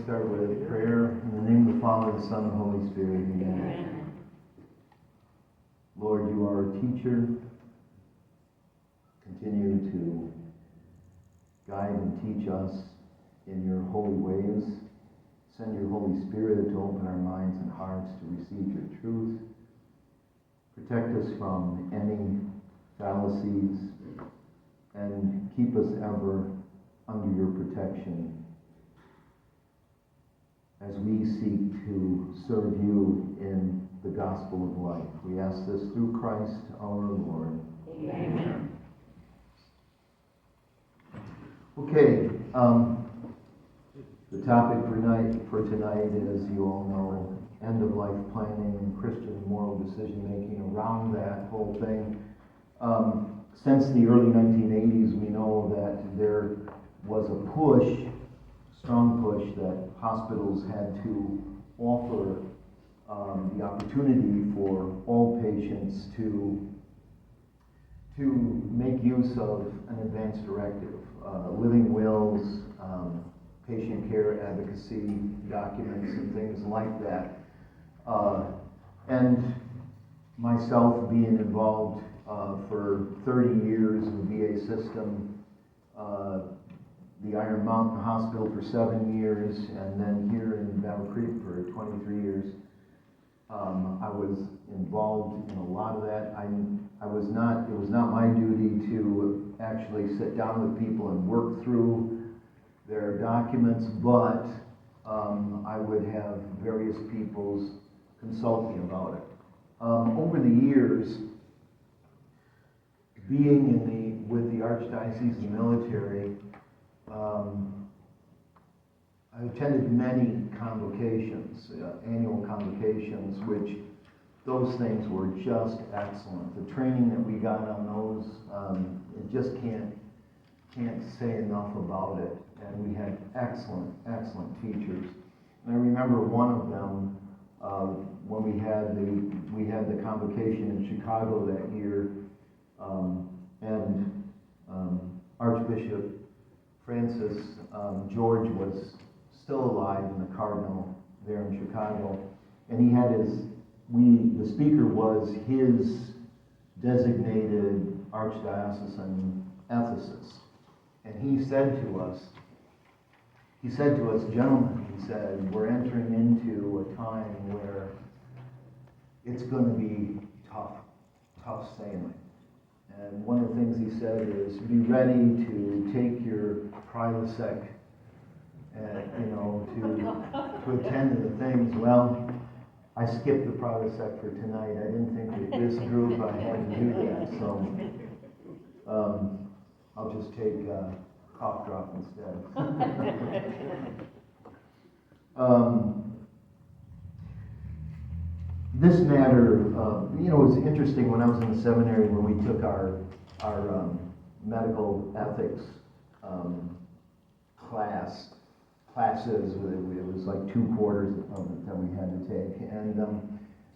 start with prayer. In the name of the Father, the Son, and the Holy Spirit. Amen. Lord, you are our teacher. Continue to guide and teach us in your holy ways. Send your Holy Spirit to open our minds and hearts to receive your truth. Protect us from any fallacies and keep us ever under your protection as we seek to serve you in the gospel of life. We ask this through Christ our Lord. Amen. Okay, the topic for tonight is, you all know, end-of-life planning and Christian moral decision-making around that whole thing. Since the early 1980s, we know that there was a push, strong push, that hospitals had to offer the opportunity for all patients to make use of an advance directive, living wills, patient care advocacy documents, and things like that. And myself being involved for 30 years in the VA system, the Iron Mountain Hospital for 7 years, and then here in Battle Creek for 23 years. I was involved in a lot of that. It was not my duty to actually sit down with people and work through their documents, but I would have various peoples consult me about it. Over the years, being with the Archdiocese and military, I attended many convocations, annual convocations, which those things were just excellent. The training that we got on those, it just can't say enough about it. And we had excellent teachers. And I remember one of them, when we had the convocation in Chicago that year, and Archbishop Francis George was still alive, in the Cardinal there in Chicago, and he had the speaker was his designated archdiocesan ethicist, and he said to us, gentlemen, he said, we're entering into a time where it's going to be tough sailing. And one of the things he said is, be ready to take your Prilosec, to attend to the things. Well, I skipped the Prilosec for tonight. I didn't think with this group I had to do that, so I'll just take cough drop instead. This matter, it was interesting when I was in the seminary when we took our medical ethics classes. It was like 2 quarters of it that we had to take. And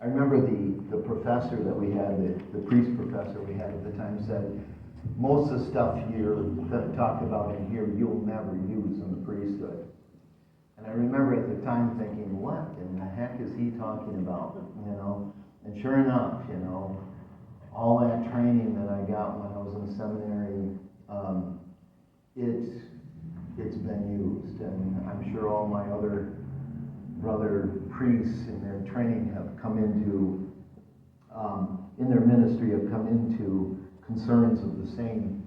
I remember the professor that we had, the priest professor we had at the time, said, most of the stuff you're going to talk about in here, you'll never use in the priesthood. And I remember at the time thinking, what in the heck is he talking about? And sure enough, all that training that I got when I was in the seminary, it's been used. And I'm sure all my other brother priests in their training have come into, in their ministry, have come into concerns of the same.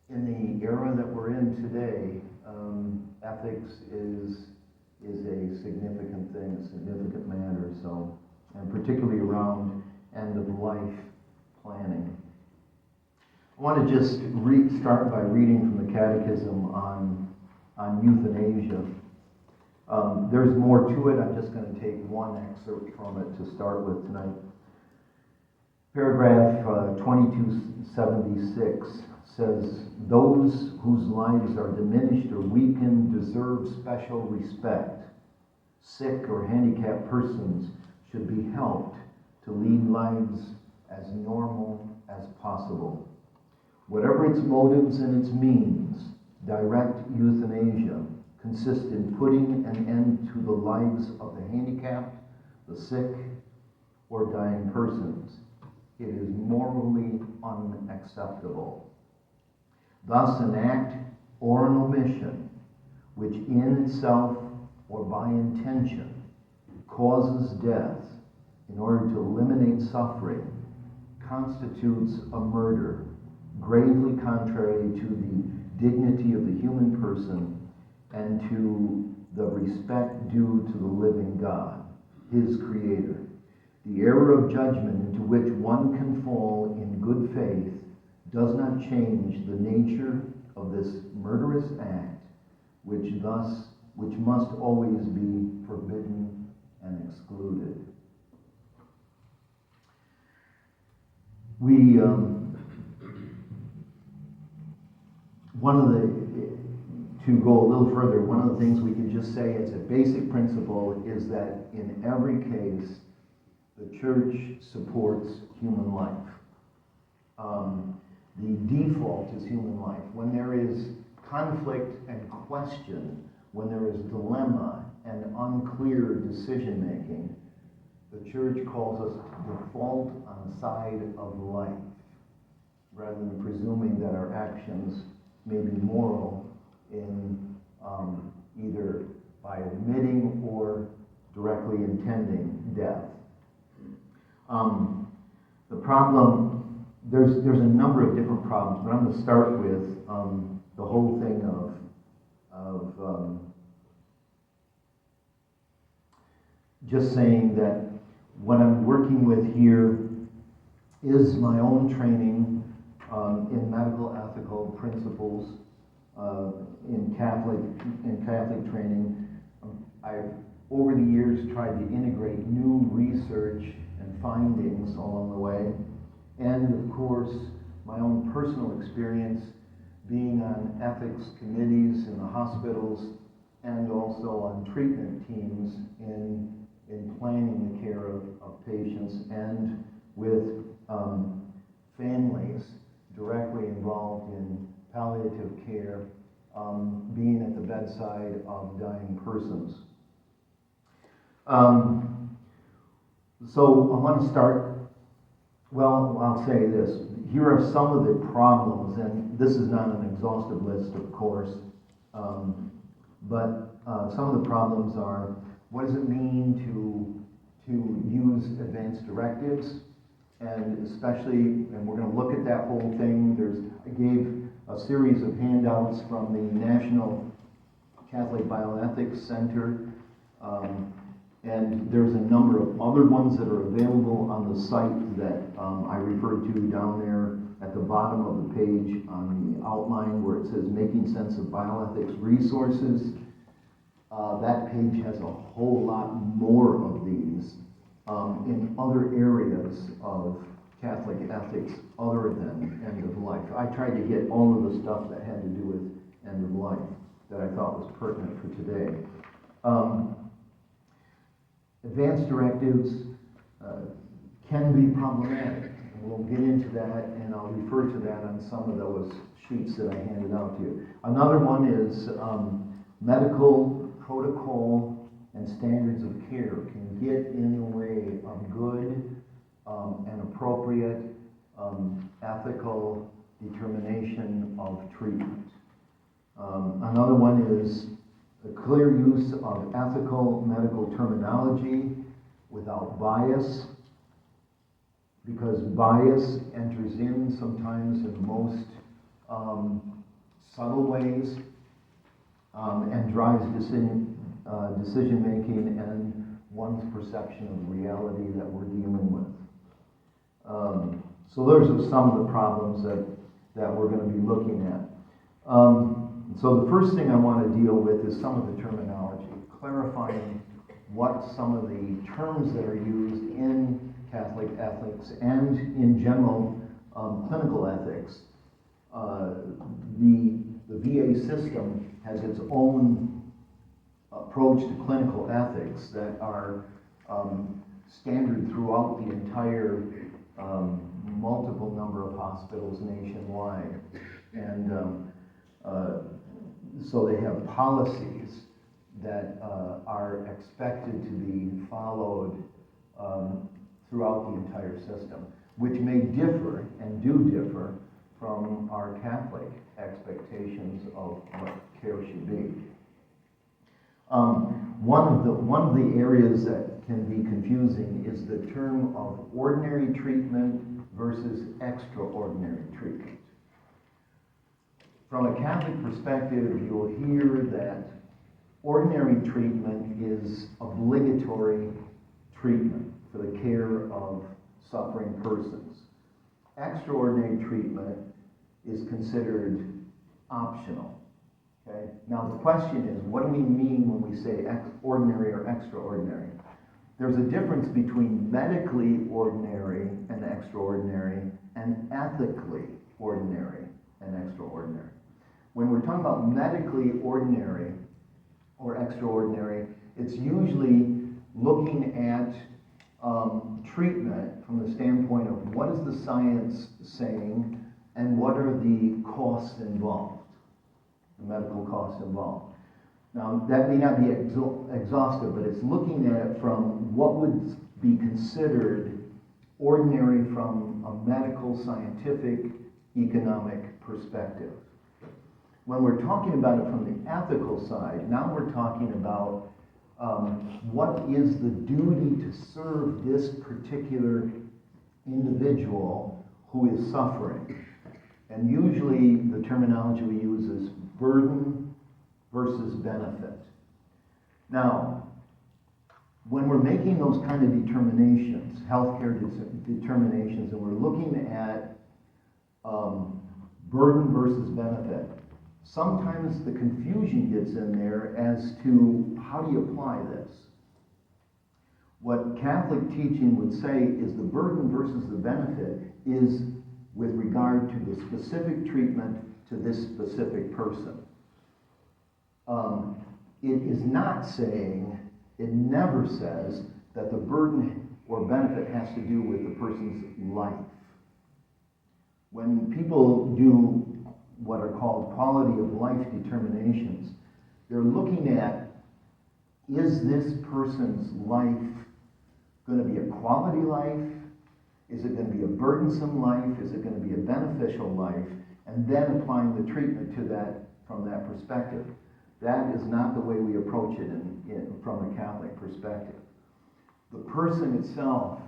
In the era that we're in today, ethics is a significant thing, a significant matter. So, and particularly around end-of-life planning. I want to just start by reading from the Catechism on euthanasia. There's more to it. I'm just going to take one excerpt from it to start with tonight. Paragraph 2276 says, those whose lives are diminished or weakened deserve special respect. Sick or handicapped persons should be helped to lead lives as normal as possible. Whatever its motives and its means, Direct euthanasia consists in putting an end to the lives of the handicapped, the sick, or dying persons. It is morally unacceptable. Thus, an act or an omission which in itself or by intention causes death in order to eliminate suffering constitutes a murder gravely contrary to the dignity of the human person and to the respect due to the living God, his creator. The error of judgment into which one can fall in good faith does not change the nature of this murderous act, which must always be forbidden and excluded. To go a little further, one of the things we can just say as a basic principle is that in every case, the church supports human life. The default is human life. When there is conflict and question, when there is dilemma and unclear decision-making, the church calls us to default on the side of life, rather than presuming that our actions may be moral in either by omitting or directly intending death. The problem, there's a number of different problems, but I'm going to start with the whole thing of just saying that what I'm working with here is my own training in medical ethical principles in Catholic training. I've over the years tried to integrate new research and findings along the way, and of course my own personal experience being on ethics committees in the hospitals and also on treatment teams in planning the care of patients and with families directly involved in palliative care, being at the bedside of dying persons. So I want to start, well, I'll say this. Here are some of the problems, and this is not an exhaustive list, of course, but some of the problems are, what does it mean to use advanced directives? And especially, and we're going to look at that whole thing. I gave a series of handouts from the National Catholic Bioethics Center, and there's a number of other ones that are available on the site that I referred to down there at the bottom of the page on the outline where it says Making Sense of Bioethics Resources. That page has a whole lot more of these in other areas of Catholic ethics other than end of life. I tried to get all of the stuff that had to do with end of life that I thought was pertinent for today. Advanced directives can be problematic. And we'll get into that, and I'll refer to that on some of those sheets that I handed out to you. Another one is medical protocol and standards of care can get in the way of good and appropriate ethical determination of treatment. Another one is the clear use of ethical medical terminology without bias, because bias enters in sometimes in most subtle ways and drives decision making and one's perception of reality that we're dealing with. So those are some of the problems that we're going to be looking at. So the first thing I want to deal with is some of the terminology, clarifying what some of the terms that are used in Catholic ethics and in general clinical ethics. The VA system has its own approach to clinical ethics that are standard throughout the entire multiple number of hospitals nationwide. And so they have policies that are expected to be followed throughout the entire system, which may differ and do differ from our Catholic expectations of what care should be. One of the areas that can be confusing is the term of ordinary treatment versus extraordinary treatment. From a Catholic perspective, you'll hear that ordinary treatment is obligatory treatment for the care of suffering persons. Extraordinary treatment is considered optional. Okay? Now the question is, what do we mean when we say ordinary or extraordinary? There's a difference between medically ordinary and extraordinary and ethically ordinary and extraordinary. When we're talking about medically ordinary or extraordinary, it's usually looking at treatment from the standpoint of what is the science saying and what are the costs involved, the medical costs involved. Now, that may not be exhaustive, but it's looking at it from what would be considered ordinary from a medical, scientific, economic perspective. When we're talking about it from the ethical side, now we're talking about what is the duty to serve this particular individual who is suffering. And usually the terminology we use is burden versus benefit. Now, when we're making those kind of determinations, healthcare determinations, and we're looking at burden versus benefit, sometimes the confusion gets in there as to how do you apply this. What Catholic teaching would say is the burden versus the benefit is with regard to the specific treatment to this specific person. It is not saying, it never says that the burden or benefit has to do with the person's life. When people do what are called quality of life determinations, they're looking at, is this person's life going to be a quality life? Is it going to be a burdensome life? Is it going to be a beneficial life? And then applying the treatment to that from that perspective. That is not the way we approach it from a Catholic perspective. The person itself,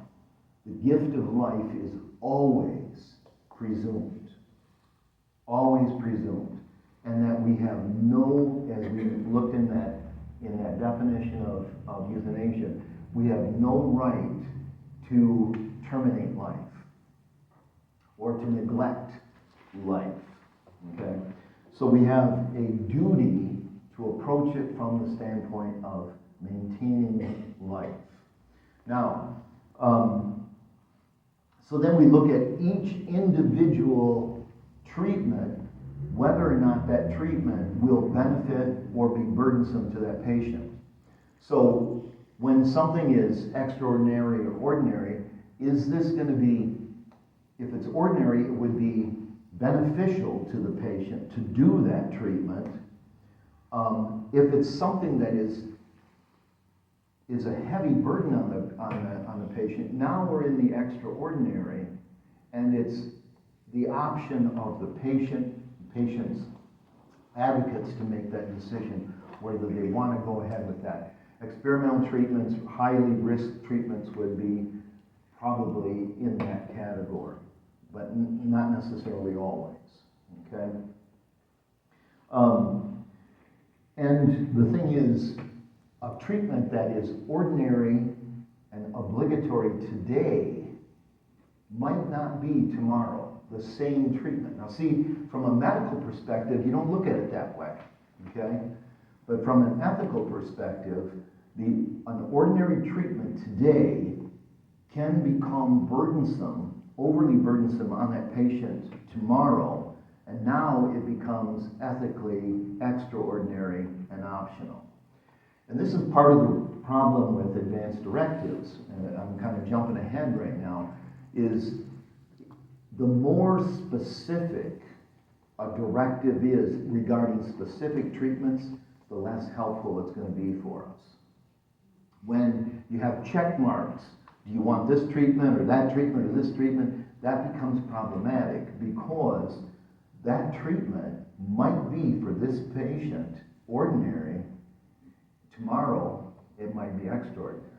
the gift of life, is always presumed. Always presumed. And that we have no, as we looked in that definition of euthanasia, we have no right to terminate life or to neglect life. Okay? So we have a duty to approach it from the standpoint of maintaining life. Now, so then we look at each individual treatment, whether or not that treatment will benefit or be burdensome to that patient. So when something is extraordinary or ordinary, is this going to be, if it's ordinary, it would be beneficial to the patient to do that treatment. If it's something that is a heavy burden on the patient, now we're in the extraordinary, and it's the option of the patient's advocates to make that decision whether they want to go ahead with that. Experimental treatments, highly risked treatments would be probably in that category, but not necessarily always. Okay? And the thing is, a treatment that is ordinary and obligatory today might not be tomorrow the same treatment. Now see, from a medical perspective, you don't look at it that way, okay? But from an ethical perspective, an ordinary treatment today can become burdensome, overly burdensome on that patient tomorrow, and now it becomes ethically extraordinary and optional. And this is part of the problem with advanced directives, and I'm kind of jumping ahead right now, is the more specific a directive is regarding specific treatments, the less helpful it's going to be for us. When you have check marks, do you want this treatment or that treatment or this treatment, that becomes problematic because that treatment might be for this patient ordinary, tomorrow it might be extraordinary.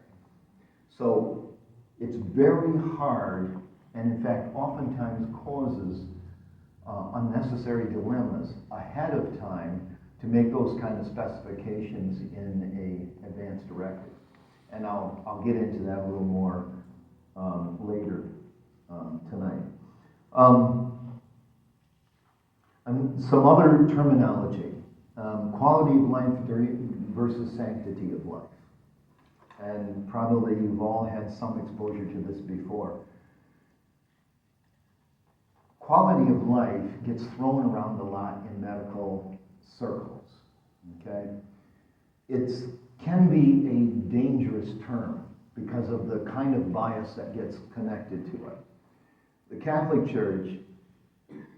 So it's very hard, and in fact oftentimes causes unnecessary dilemmas ahead of time to make those kind of specifications in a advanced directive. And I'll get into that a little more later tonight. And some other terminology, quality of life versus sanctity of life. And probably you've all had some exposure to this before. Quality of life gets thrown around a lot in medical circles, okay? It can be a dangerous term because of the kind of bias that gets connected to it. The Catholic Church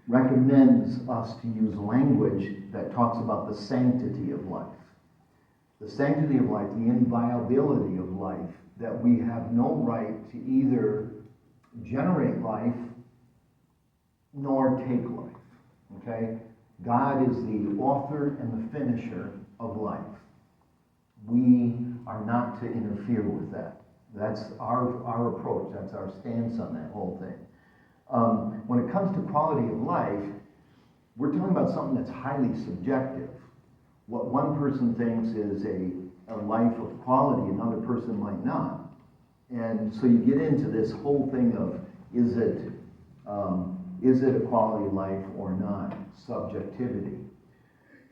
recommends us to use language that talks about the sanctity of life. The sanctity of life, the inviolability of life, that we have no right to either generate life nor take life, okay? God is the author and the finisher of life. We are not to interfere with that. That's our approach, that's our stance on that whole thing. When it comes to quality of life, we're talking about something that's highly subjective. What one person thinks is a life of quality, another person might not. And so you get into this whole thing of, is it a quality life or not? Subjectivity.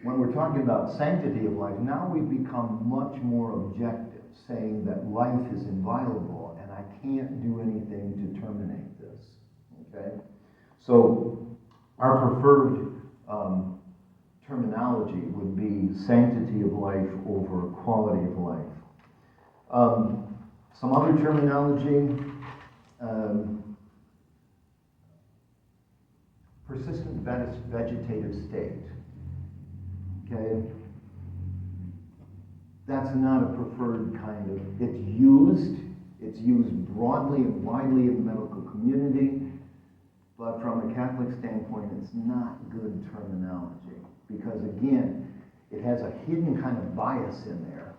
When we're talking about sanctity of life, now we've become much more objective, saying that life is inviolable and I can't do anything to terminate this. Okay? So our preferred terminology would be sanctity of life over quality of life. Some other terminology, persistent vegetative state. Okay? That's not a preferred kind of, it's used broadly and widely in the medical community, but from a Catholic standpoint, it's not good terminology. Because again, it has a hidden kind of bias in there.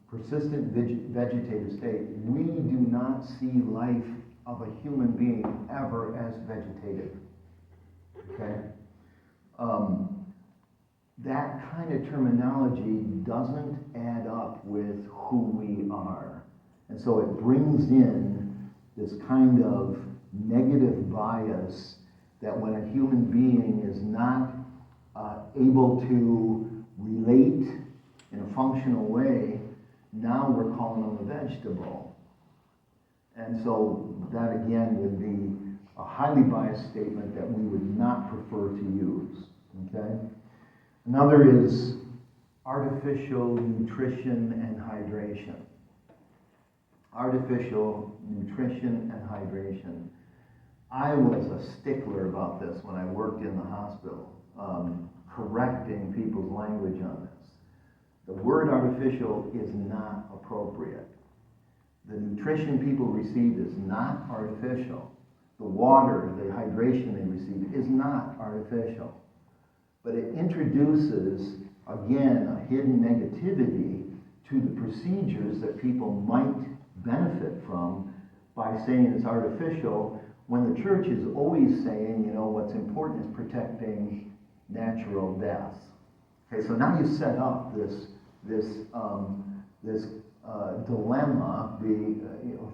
Persistent vegetative state. We do not see life of a human being ever as vegetative. Okay? That kind of terminology doesn't add up with who we are. And so it brings in this kind of negative bias that when a human being is not able to relate in a functional way, now we're calling them a vegetable. And so that again would be a highly biased statement that we would not prefer to use. Okay? Another is artificial nutrition and hydration. Artificial nutrition and hydration. I was a stickler about this when I worked in the hospital, correcting people's language on this. The word artificial is not appropriate. The nutrition people receive is not artificial. The water, the hydration they receive is not artificial. But it introduces, again, a hidden negativity to the procedures that people might benefit from by saying it's artificial, when the church is always saying, you know, what's important is protecting natural death. Okay, so now you set up this dilemma,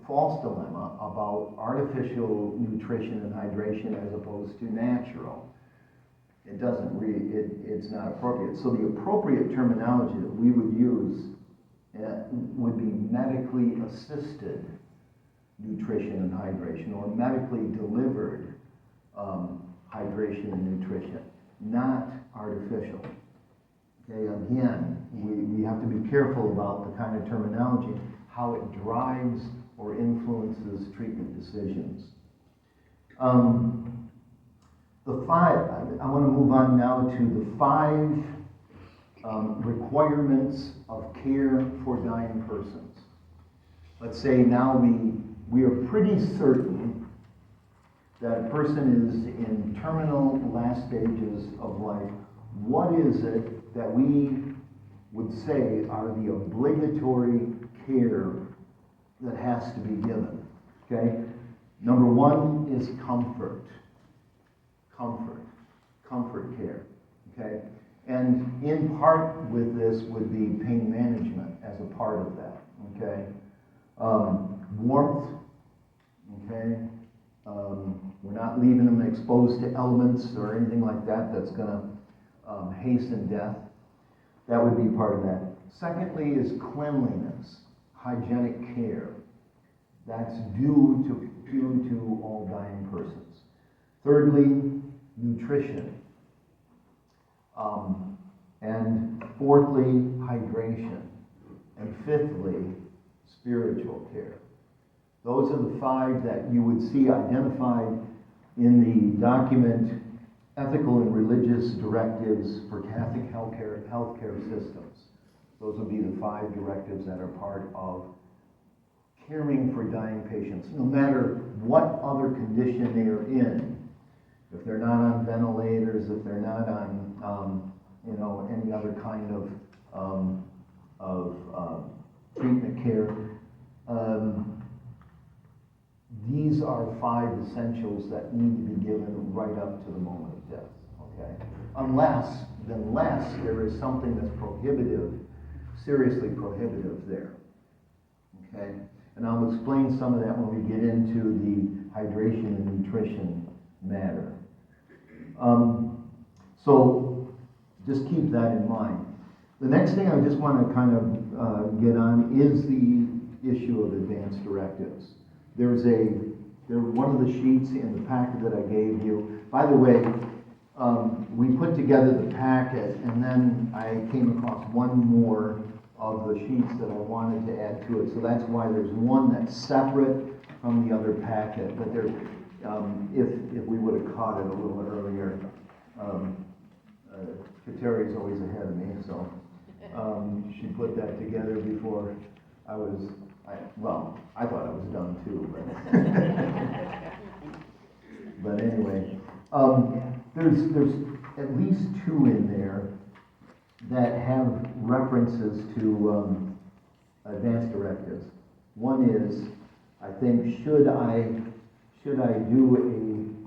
false dilemma about artificial nutrition and hydration as opposed to natural. It doesn't really, it's not appropriate. So the appropriate terminology that we would use would be medically assisted nutrition and hydration, or medically delivered hydration and nutrition, not artificial. Okay, again, we have to be careful about the kind of terminology, how it drives or influences treatment decisions. I want to move on now to the 5 requirements of care for dying persons. Let's say now we are pretty certain that a person is in terminal last stages of life. What is it that we would say are the obligatory care that has to be given? Okay? Number 1 is comfort. Comfort care. Okay? And in part with this would be pain management as a part of that. Okay? Warmth. Okay? We're not leaving them exposed to elements or anything like that that's going to hasten death. That would be part of that. Secondly is cleanliness, hygienic care. That's due to all dying persons. Thirdly, nutrition. And fourthly, hydration. And fifthly, spiritual care. Those are the 5 that you would see identified in the document Ethical and Religious Directives for Catholic Healthcare Systems. Those would be the 5 directives that are part of caring for dying patients, no matter what other condition they are in. If they're not on ventilators, if they're not on, any other kind of treatment care, these are 5 essentials that need to be given right up to the moment of death. Okay, unless there is something that's prohibitive, seriously prohibitive there. Okay, and I'll explain some of that when we get into the hydration and nutrition matter. So just keep that in mind. The next thing I just want to kind of get on is the issue of advanced directives. There's one of the sheets in the packet that I gave you. By the way, we put together the packet, and then I came across one more of the sheets that I wanted to add to it. So that's why there's one that's separate from the other packet. But there, if we would have caught it a little earlier, Kateri's always ahead of me, so she put that together before I was. I thought I was done too, but anyway, there's at least 2 in there that have references to advanced directives. One is, I think, should I do a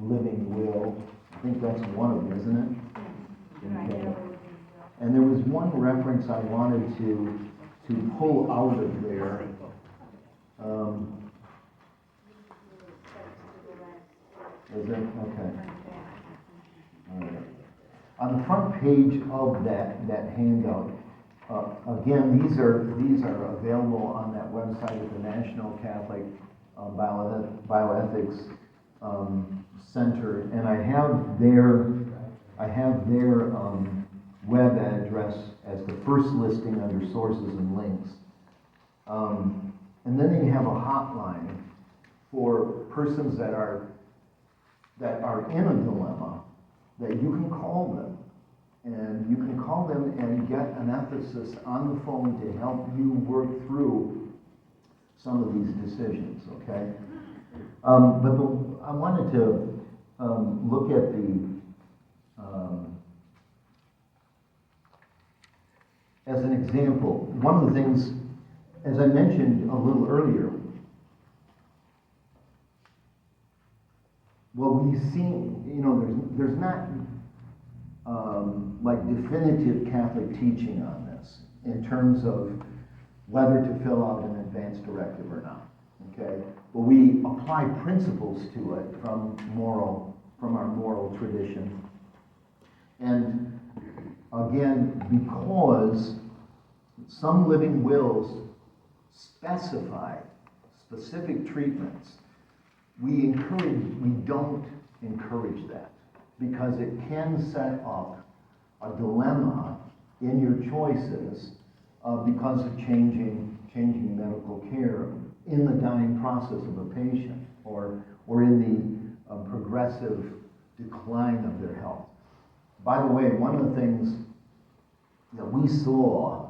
living will? I think that's one of them, isn't it? Okay. And there was one reference I wanted to pull out of there. Is it? Okay. All right. On the front page of that handout, again, these are available on that website at the National Catholic Bioethics Center, and I have their web address as the first listing under sources and links. And then they have a hotline for persons that are in a dilemma, that you can call them. And you can call them and get an ethicist on the phone to help you work through some of these decisions, okay? I wanted to look at as an example, one of the things, as I mentioned a little earlier, well, we've seen, there's not like definitive Catholic teaching on this in terms of whether to fill out an advanced directive or not. Okay, but we apply principles to it from our moral tradition, and again, because some living wills specify specific treatments, we don't encourage that, because it can set up a dilemma in your choices because of changing medical care in the dying process of a patient, or in the progressive decline of their health. By the way, one of the things that we saw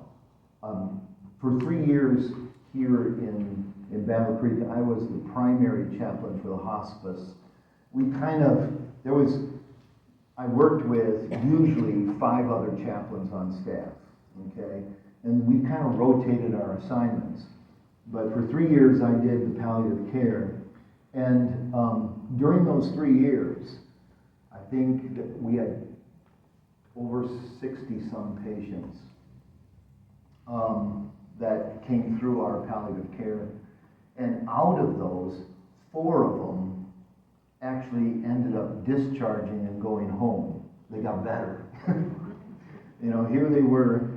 for 3 years here in Battle Creek, I was the primary chaplain for the hospice. I worked with usually 5 other chaplains on staff, okay? And we kind of rotated our assignments. But for 3 years, I did the palliative care. And during those 3 years, I think that we had over 60-some patients that came through our palliative care. And out of those, 4 of them actually ended up discharging and going home. They got better. You know, here they were,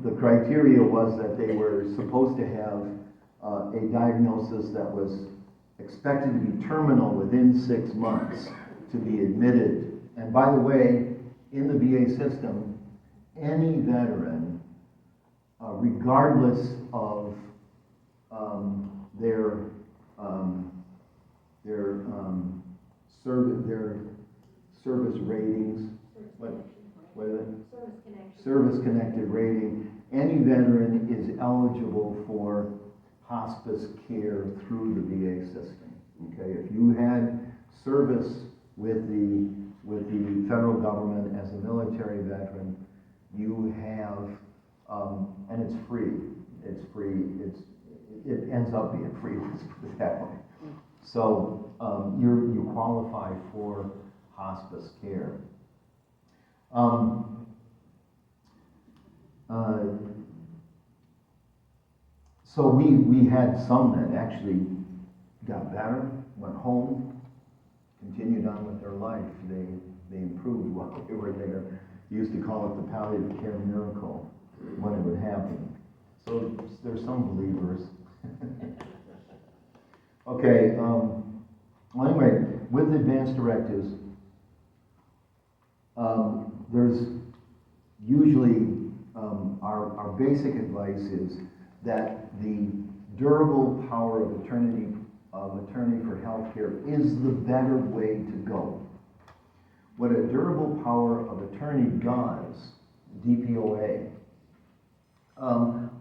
the criteria was that they were supposed to have a diagnosis that was expected to be terminal within 6 months to be admitted. And by the way, in the VA system, any veteran, regardless of their service ratings, what is it? Service-connected rating. Any veteran is eligible for hospice care through the VA system. Okay, if you had service with the federal government as a military veteran, you have, and it's free. It's free. It ends up being free. Let's put it that way. So you qualify for hospice care. So we had some that actually got better, went home, continued on with their life. They improved while they were there. We used to call it the palliative care miracle when it would happen. So there's some believers. Okay, well anyway, with advanced directives, there's usually, our basic advice is that the durable power of attorney for healthcare is the better way to go. What a durable power of attorney does, DPOA,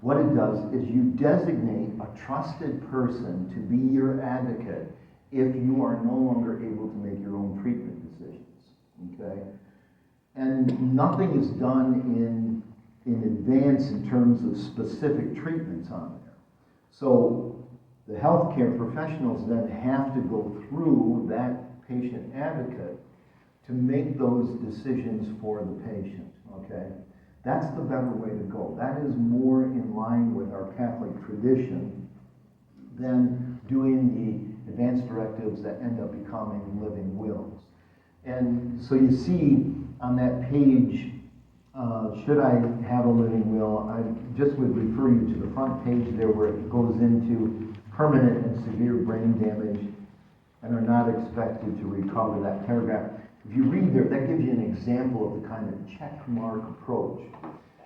what it does is you designate a trusted person to be your advocate if you are no longer able to make your own treatment decisions, okay? And nothing is done in advance in terms of specific treatments on there. So the healthcare professionals then have to go through that patient advocate to make those decisions for the patient, okay? That's the better way to go. That is more in line with our Catholic tradition than doing the advanced directives that end up becoming living wills. And so you see on that page, should I have a living will, I just would refer you to the front page there where it goes into permanent and severe brain damage and are not expected to recover. That paragraph, if you read there, that gives you an example of the kind of check mark approach.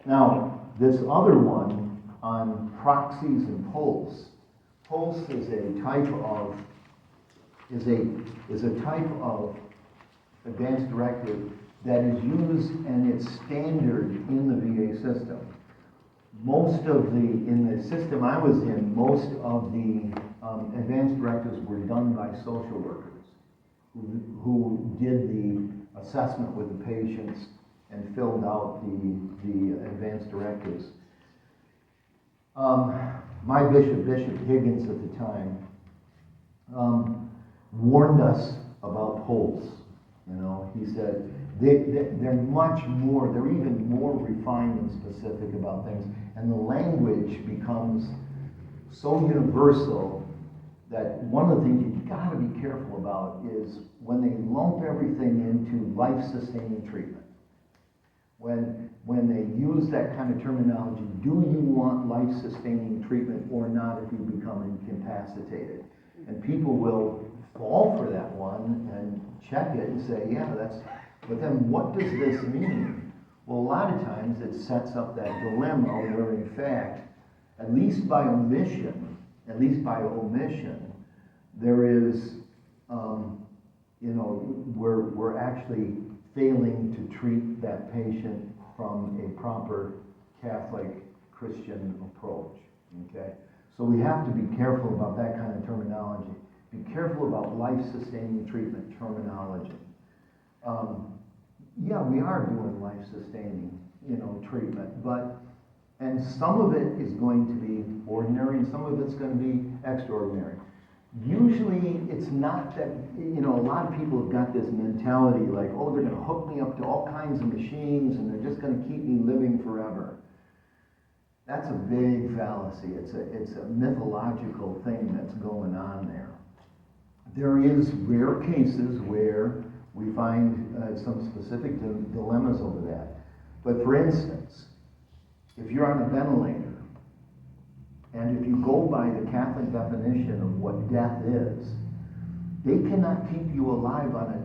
Now, this other one on proxies and pulse. Pulse is a type of advanced directive that is used and it's standard in the VA system. In the system I was in, most of the advanced directives were done by social workers who did the assessment with the patients and filled out the advanced directives. My bishop, Bishop Higgins at the time, warned us about pulse. You know, he said they're much more, they're even more refined and specific about things, and the language becomes so universal that one of the things you've got to be careful about is when they lump everything into life-sustaining treatment. When they use that kind of terminology, do you want life-sustaining treatment or not if you become incapacitated? And people will fall for that one and check it and say, yeah, but then what does this mean? Well, a lot of times it sets up that dilemma where in fact, at least by omission, there is, we're actually failing to treat that patient from a proper Catholic Christian approach, okay? So we have to be careful about that kind of terminology. Be careful about life-sustaining treatment terminology. Yeah, we are doing life-sustaining, treatment, and some of it is going to be ordinary and some of it's going to be extraordinary. Usually it's not that, a lot of people have got this mentality like, oh, they're going to hook me up to all kinds of machines and they're just going to keep me living forever. That's a big fallacy. It's a mythological thing that's going on there. There is rare cases where we find some specific dilemmas over that. But for instance, if you're on a ventilator, and if you go by the Catholic definition of what death is, they cannot keep you alive on a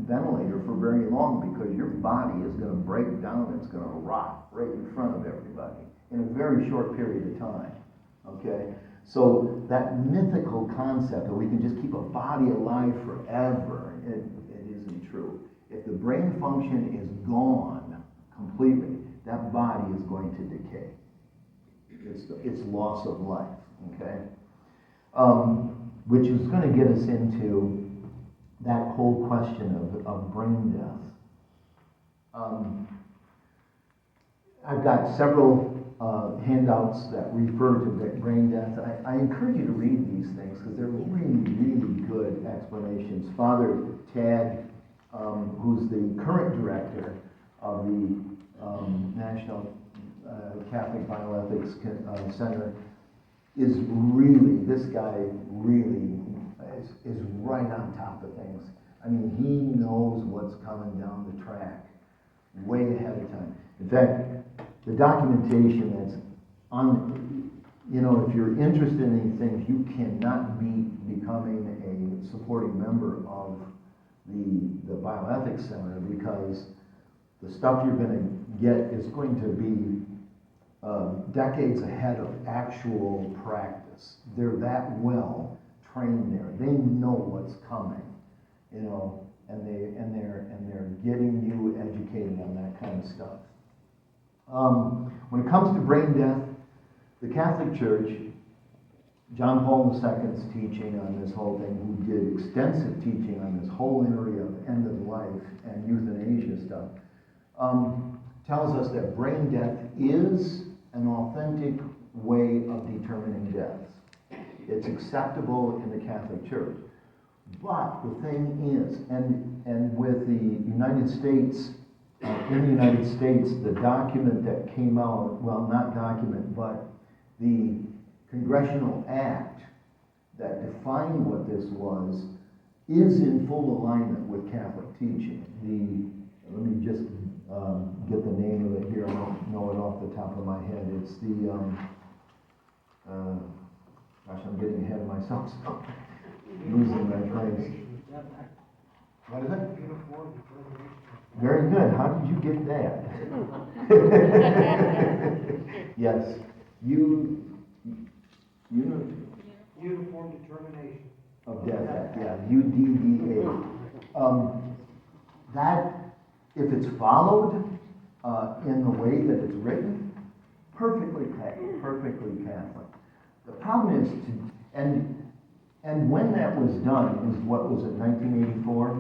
ventilator for very long because your body is going to break down, it's going to rot right in front of everybody in a very short period of time, okay? So that mythical concept that we can just keep a body alive forever, it isn't true. If the brain function is gone completely, that body is going to decay. It's loss of life, okay? Which is going to get us into that whole question of brain death. I've got several handouts that refer to brain death. I encourage you to read these things because they're really, really good explanations. Father Tad, who's the current director of the National Catholic Bioethics Center, is really, this guy really is right on top of things. I mean, he knows what's coming down the track way ahead of time. In fact, the documentation that's on, if you're interested in these things, you cannot beat becoming a supporting member of the Bioethics Center because the stuff you're going to get is going to be decades ahead of actual practice. They're that well trained there. They know what's coming, and they're getting you educated on that kind of stuff. When it comes to brain death, the Catholic Church, John Paul II's teaching on this whole thing, who did extensive teaching on this whole area of end of life and euthanasia stuff, tells us that brain death is an authentic way of determining deaths. It's acceptable in the Catholic Church. But the thing is, and with the United States, in the United States, the document that came out, well, not document, but the Congressional Act that defined what this was, is in full alignment with Catholic teaching. Let me just get the name of it here. I don't know it off the top of my head. It's the, gosh, I'm getting ahead of myself, so losing my train. What is it? Very good. How did you get that? Yes. Uniform Determination of Death Act, yeah, UDDA. That, if it's followed in the way that it's written, perfectly Catholic. The problem is, and when that was done, is what was it, 1984?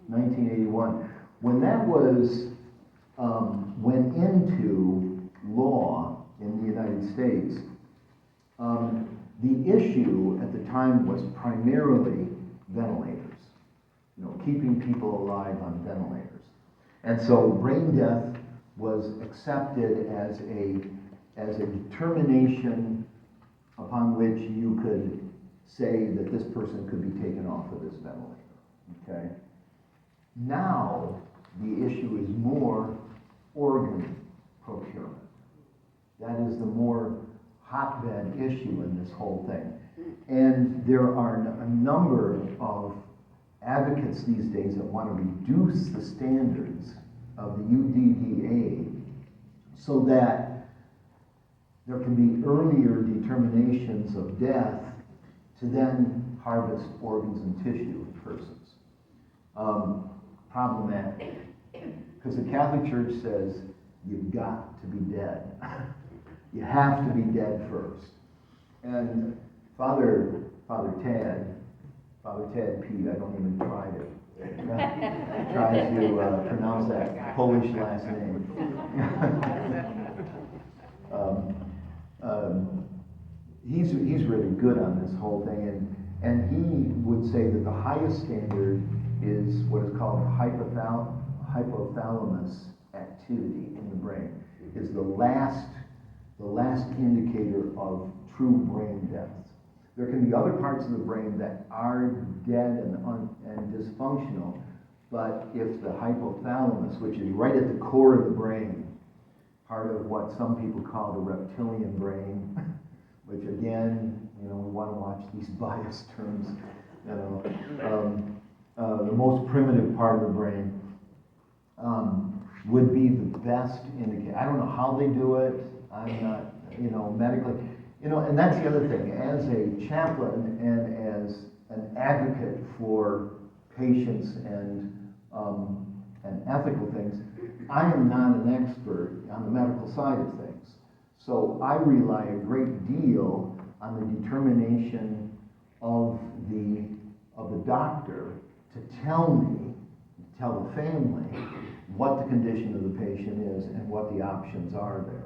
1981. When that was, went into law in the United States, the issue at the time was primarily ventilators, keeping people alive on ventilators. And so brain death was accepted as a determination upon which you could say that this person could be taken off of this ventilator, okay? Now, the issue is more organ procurement. That is the more hotbed issue in this whole thing. And there are a number of advocates these days that want to reduce the standards of the UDDA so that there can be earlier determinations of death to then harvest organs and tissue in persons. Problematic. Because the Catholic Church says you've got to be dead. You have to be dead first. And Father Tad P, I don't even try to pronounce that Polish last name. He's really good on this whole thing, and he would say that the highest standard is what is called hypothalamus activity in the brain. Is the last indicator of true brain death. There can be other parts of the brain that are dead and dysfunctional, but if the hypothalamus, which is right at the core of the brain, part of what some people call the reptilian brain, which again, we want to watch these biased terms, the most primitive part of the brain, would be the best indicator. I don't know how they do it. I'm not, medically. And that's the other thing. As a chaplain and as an advocate for patients and ethical things, I am not an expert on the medical side of things. So I rely a great deal on the determination of the doctor to tell the family what the condition of the patient is and what the options are there.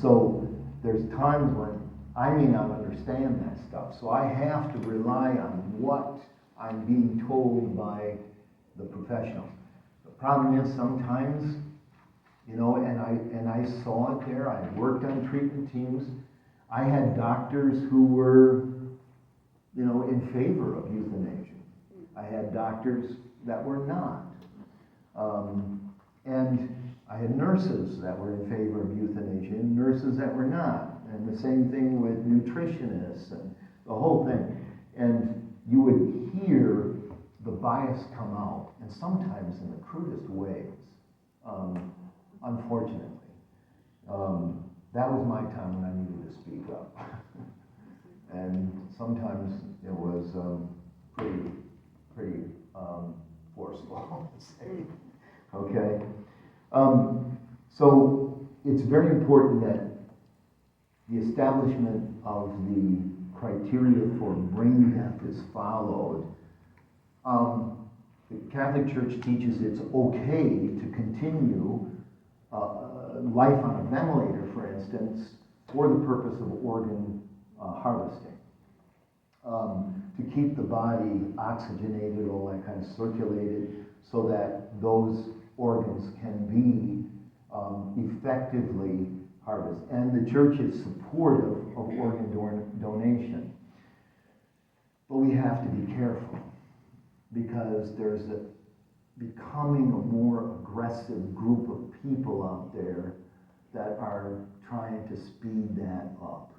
So there's times when I may not understand that stuff, so I have to rely on what I'm being told by the professionals. The problem is sometimes, and I saw it there. I worked on treatment teams. I had doctors who were, in favor of euthanasia. I had doctors that were not. And I had nurses that were in favor of euthanasia and nurses that were not. And the same thing with nutritionists and the whole thing. And you would hear the bias come out, and sometimes in the crudest ways, unfortunately. That was my time when I needed to speak up. And sometimes it was pretty forceful, to say. Okay? So it's very important that the establishment of the criteria for brain death is followed. The Catholic Church teaches it's okay to continue life on a ventilator, for instance, for the purpose of organ harvesting. To keep the body oxygenated, all that kind of circulated, so that those organs can be effectively harvested. And the Church is supportive of organ donation. But we have to be careful, because there's becoming a more aggressive group of people out there that are trying to speed that up,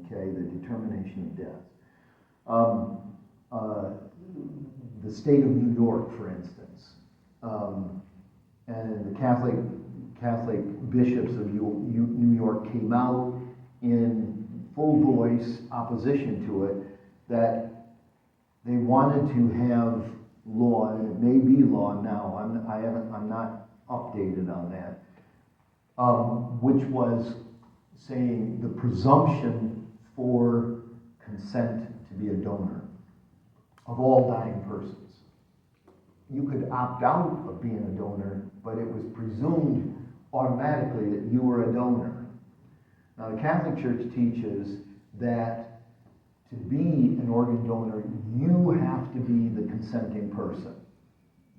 okay, the determination of death. The state of New York, for instance, and the Catholic bishops of New York came out in full voice opposition to it, that they wanted to have law, and it may be law now, I'm not updated on that, which was saying the presumption for consent to be a donor of all dying persons. You could opt out of being a donor, but it was presumed automatically that you were a donor. Now, the Catholic Church teaches that to be an organ donor, you have to be the consenting person.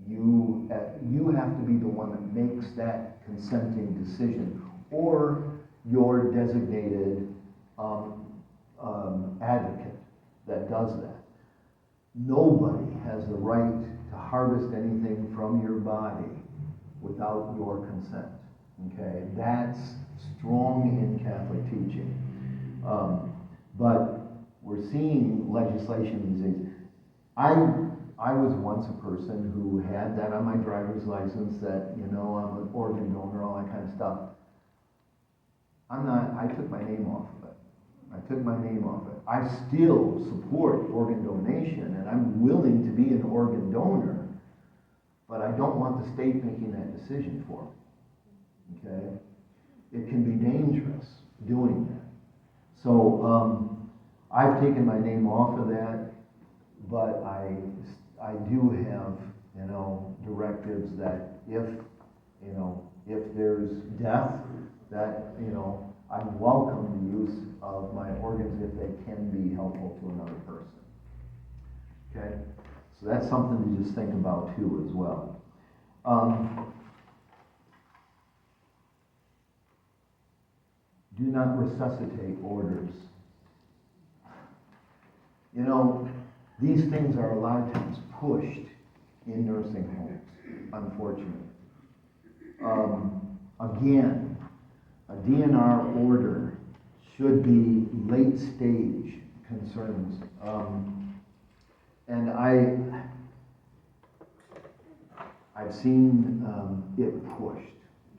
You have to be the one that makes that consenting decision, or your designated advocate that does that. Nobody has the right to harvest anything from your body without your consent. Okay, that's strong in Catholic teaching. But we're seeing legislation these days. I was once a person who had that on my driver's license, that, I'm an organ donor, all that kind of stuff. I took my name off of it. I took my name off it. I still support organ donation, and I'm willing to be an organ donor, but I don't want the state making that decision for me, okay? It can be dangerous doing that. So, I've taken my name off of that, but I do have, directives that if there's death, that, I welcome the use of my organs if they can be helpful to another person. Okay? So that's something to just think about too as well. Do not resuscitate orders. These things are a lot of times pushed in nursing homes, unfortunately. Again, a DNR order should be late stage concerns. And I've seen it pushed.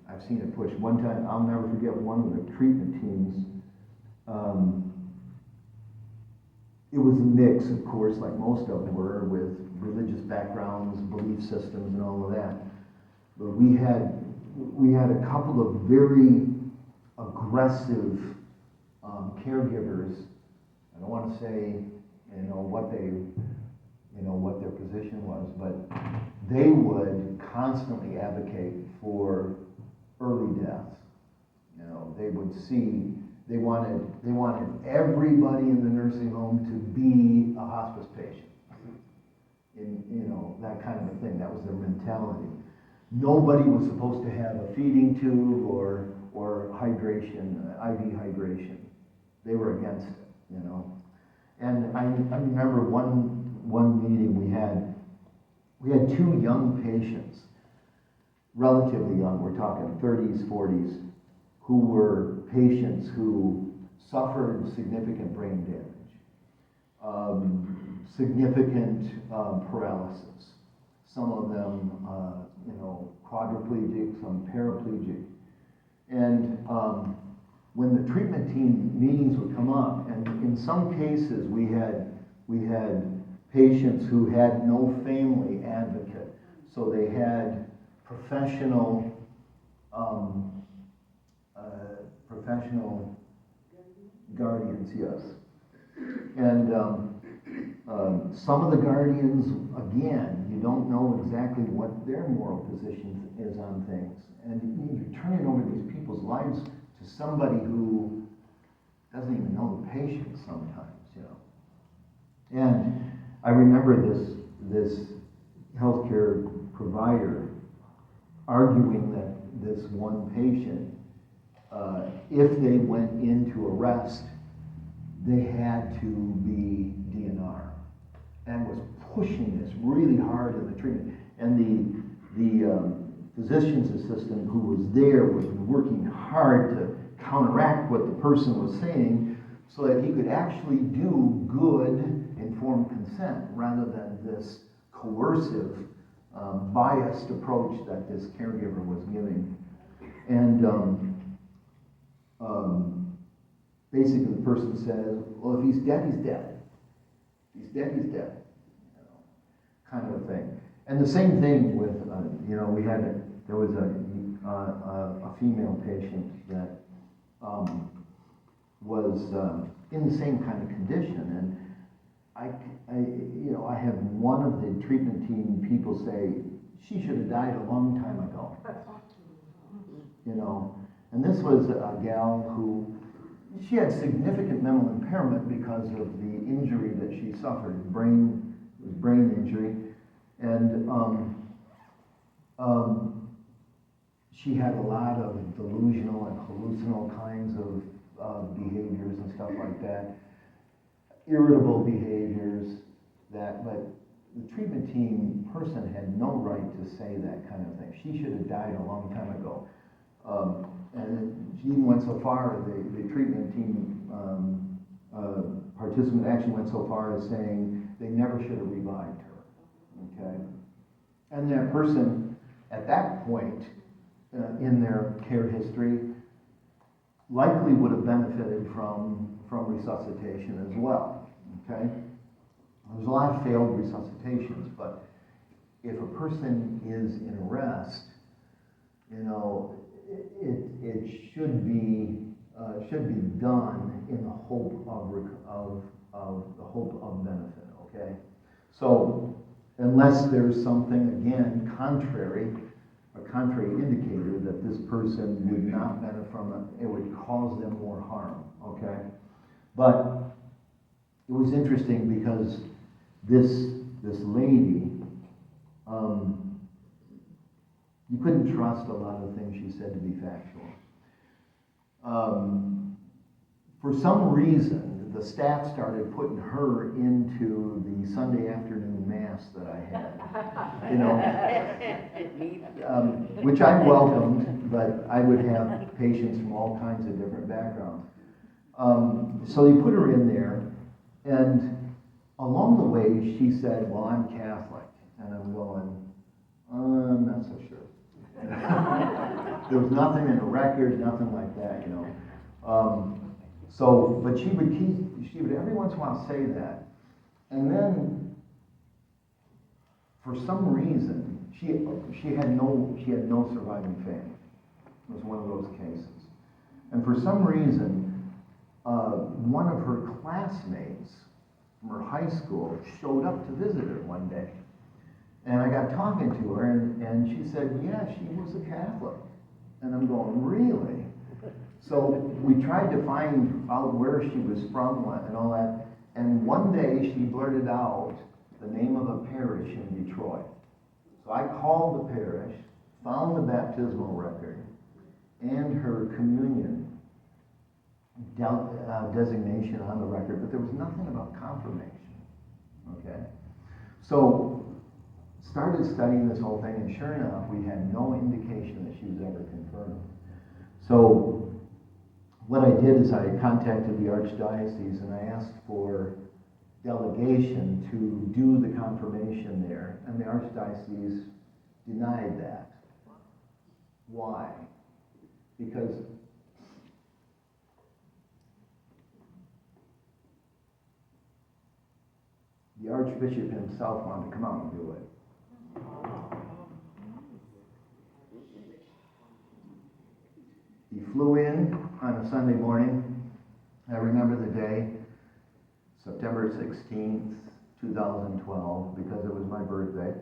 I've seen it pushed. One time, I'll never forget one of the treatment teams. It was a mix, of course, like most of them were, with religious backgrounds, belief systems, and all of that. But we had a couple of very aggressive caregivers. I don't want to say, what their position was, but they would constantly advocate for early deaths. They would see. They wanted everybody in the nursing home to be a hospice patient. That kind of a thing. That was their mentality. Nobody was supposed to have a feeding tube or hydration, IV hydration. They were against it, And I remember one meeting we had two young patients, relatively young, we're talking 30s, 40s, who were patients who suffered significant brain damage, significant paralysis. Some of them, quadriplegic, some paraplegic. And when the treatment team meetings would come up, and in some cases we had patients who had no family advocate, so they had professional guardians, yes. And some of the guardians, again, you don't know exactly what their moral position is on things. And you're turning over these people's lives to somebody who doesn't even know the patient sometimes, And I remember this healthcare provider arguing that this one patient, if they went into arrest, they had to be DNR, and was pushing this really hard in the treatment. And the physician's assistant who was there was working hard to counteract what the person was saying so that he could actually do good informed consent rather than this coercive, biased approach that this caregiver was giving. And basically the person says, well, if he's dead, he's dead. He's dead, he's dead. Kind of a thing. And the same thing with, there was a female patient that was in the same kind of condition. And I had one of the treatment team people say, she should have died a long time ago. And this was a gal who, she had significant mental impairment because of the injury that she suffered, brain injury. And she had a lot of delusional and hallucinal kinds of behaviors and stuff like that. Irritable behaviors, but the treatment team person had no right to say that kind of thing. She should have died a long time ago. And she even went so far, the treatment team participant actually went so far as saying they never should have revived her, okay? And that person, at that point in their care history, likely would have benefited from resuscitation as well, okay? There's a lot of failed resuscitations, but if a person is in arrest, you know, it should be done in the hope of the hope of benefit, okay? So unless there's something, again, a contrary indicator that this person would not benefit from it, it would cause them more harm, okay? But it was interesting because this lady, you couldn't trust a lot of the things she said to be factual. For some reason, the staff started putting her into the Sunday afternoon mass that I had, you know, which I welcomed, but I would have patients from all kinds of different backgrounds. So they put her in there, and along the way she said, well, I'm Catholic, and I'm going, I'm not so sure. There was nothing in the record, nothing like that, you know. But she would every once in a while say that, and then for some reason she had no surviving family. It was one of those cases, and for some reason one of her classmates from her high school showed up to visit her one day. And I got talking to her, and she said, yeah, she was a Catholic. And I'm going, really? So we tried to find out where she was from and all that. And one day she blurted out the name of a parish in Detroit. So I called the parish, found the baptismal record, and her communion designation on the record, but there was nothing about confirmation, okay? So started studying this whole thing, and sure enough, we had no indication that she was ever confirmed. So what I did is I contacted the Archdiocese, and I asked for delegation to do the confirmation there, and the Archdiocese denied that. Why? Because the Archbishop himself wanted to come out and do it. He flew in on a Sunday morning. I remember the day, September 16th, 2012, because it was my birthday.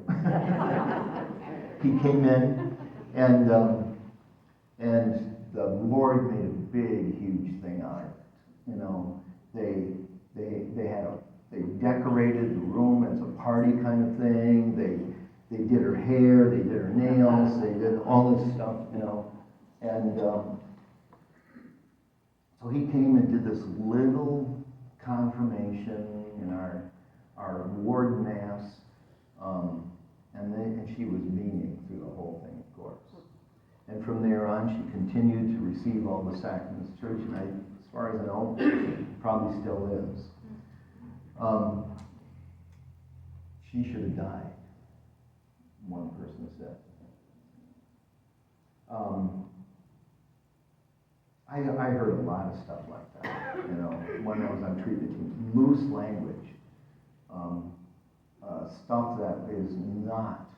He came in, and the Lord made a big, huge thing out of it. You know, they decorated the room as a party kind of thing. They did her hair, they did her nails, they did all this stuff, you know. And so he came and did this little confirmation in our ward mass, and she was beaming through the whole thing, of course. And from there on, she continued to receive all the sacraments of church, and as far as I know, probably still is. She should have died, one person said. I heard a lot of stuff like that, you know, when I was on treatment team. Loose language, stuff that is not